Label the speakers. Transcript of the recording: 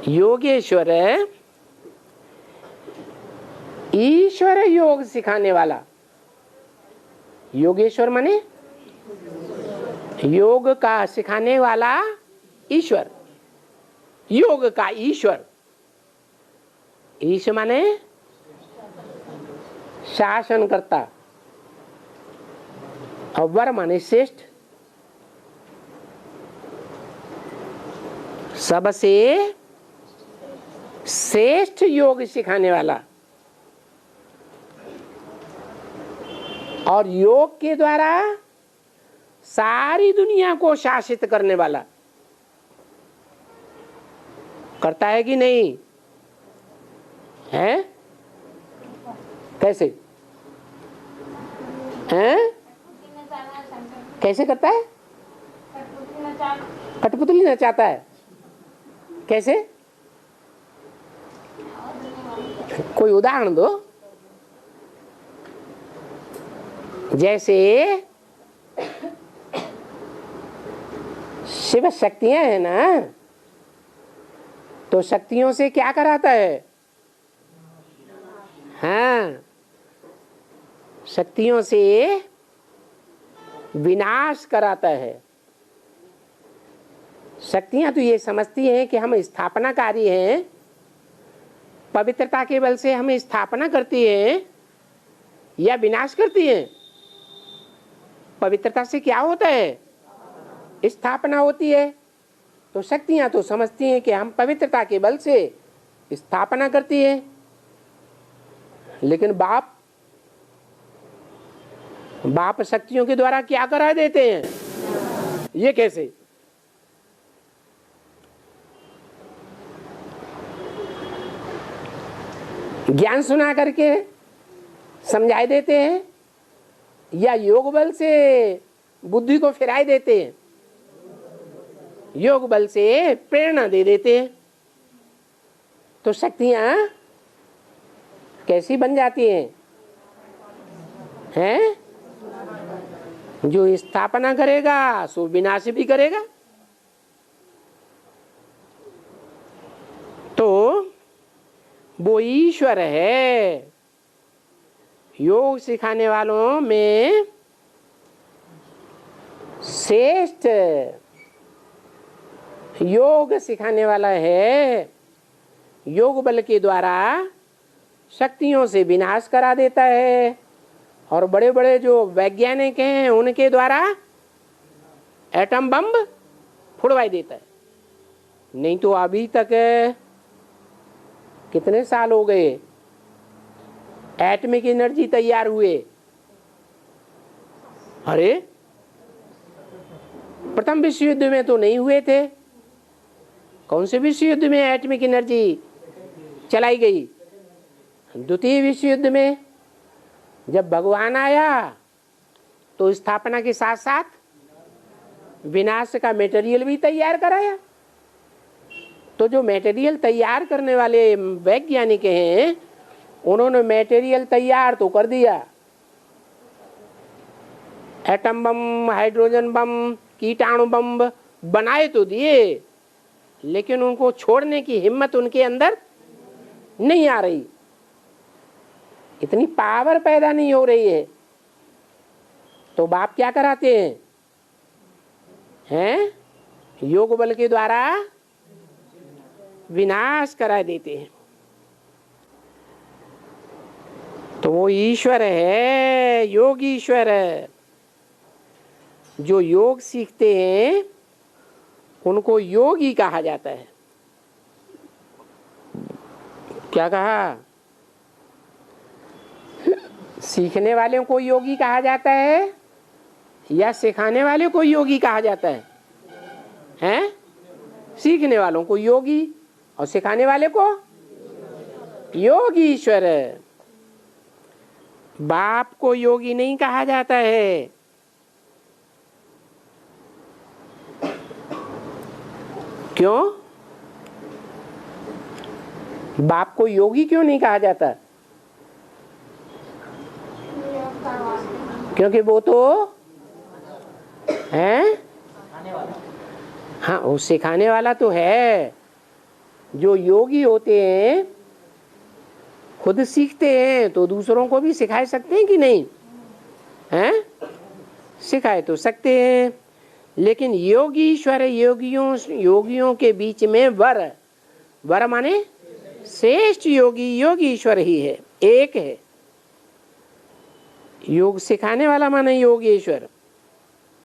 Speaker 1: योगेश्वर ईश्वर योग सिखाने वाला। योगेश्वर माने योग का सिखाने वाला ईश्वर, योग का ईश्वर। ईश माने शासन करता, और वर माने श्रेष्ठ। सबसे श्रेष्ठ योग सिखाने वाला और योग के द्वारा सारी दुनिया को शासित करने वाला। करता है कि नहीं है? कैसे हैं? कैसे करता है? कठपुतली नचाता है। कैसे? कोई उदाहरण दो। जैसे शिव शक्तियां है ना, तो शक्तियों से क्या कराता है? हाँ, शक्तियों से विनाश कराता है। शक्तियां तो ये समझती हैं कि हम स्थापनाकारी हैं, पवित्रता के बल से हम स्थापना करती हैं या विनाश करती हैं। पवित्रता से क्या होता है? स्थापना होती है। तो शक्तियां तो समझती हैं कि हम पवित्रता के बल से स्थापना करती हैं, लेकिन बाप शक्तियों के द्वारा क्या करा देते हैं? ये कैसे? ज्ञान सुना करके समझाई देते हैं या योग बल से बुद्धि को फिराई देते हैं? योग बल से प्रेरणा दे देते हैं। तो शक्तियां कैसी बन जाती हैं? हैं? जो स्थापना करेगा सो विनाश भी करेगा। तो वो ईश्वर है। योग सिखाने वालों में श्रेष्ठ योग सिखाने वाला है। योग बल के द्वारा शक्तियों से विनाश करा देता है, और बड़े बड़े जो वैज्ञानिक हैं उनके द्वारा एटम बम फुड़वाई देता है। नहीं तो अभी तक कितने साल हो गए एटमिक एनर्जी तैयार हुए? अरे प्रथम विश्व युद्ध में तो नहीं हुए थे। कौन से विश्व युद्ध में एटमिक एनर्जी चलाई गई? द्वितीय विश्व युद्ध में जब भगवान आया तो स्थापना के साथ साथ विनाश का मटेरियल भी तैयार कराया। तो जो मटेरियल तैयार करने वाले वैज्ञानिक हैं उन्होंने मटेरियल तैयार तो कर दिया, एटम बम, हाइड्रोजन बम, कीटाणु बम बनाए तो दिए, लेकिन उनको छोड़ने की हिम्मत उनके अंदर नहीं आ रही। इतनी पावर पैदा नहीं हो रही है। तो बाप क्या कराते हैं? हैं? योग बल के द्वारा विनाश करा देते हैं। तो वो ईश्वर है, योग ईश्वर है। जो योग सीखते हैं उनको योगी कहा जाता है। क्या कहा? सीखने वाले को योगी कहा जाता है या सिखाने वाले को योगी कहा जाता है? हैं? सीखने वालों को योगी और सिखाने वाले को योगी ईश्वर। बाप को योगी नहीं कहा जाता है। क्यों? बाप को योगी क्यों नहीं कहा जाता? क्योंकि वो तो है, हाँ वो सिखाने वाला तो है, जो योगी होते हैं खुद सीखते हैं तो दूसरों को भी सिखा सकते हैं कि नहीं हैं? सिखाए तो सकते हैं। लेकिन योगीश्वर योगियों के बीच में वर माने श्रेष्ठ योगी योगीश्वर ही है, एक है। योग सिखाने वाला माने योगेश्वर,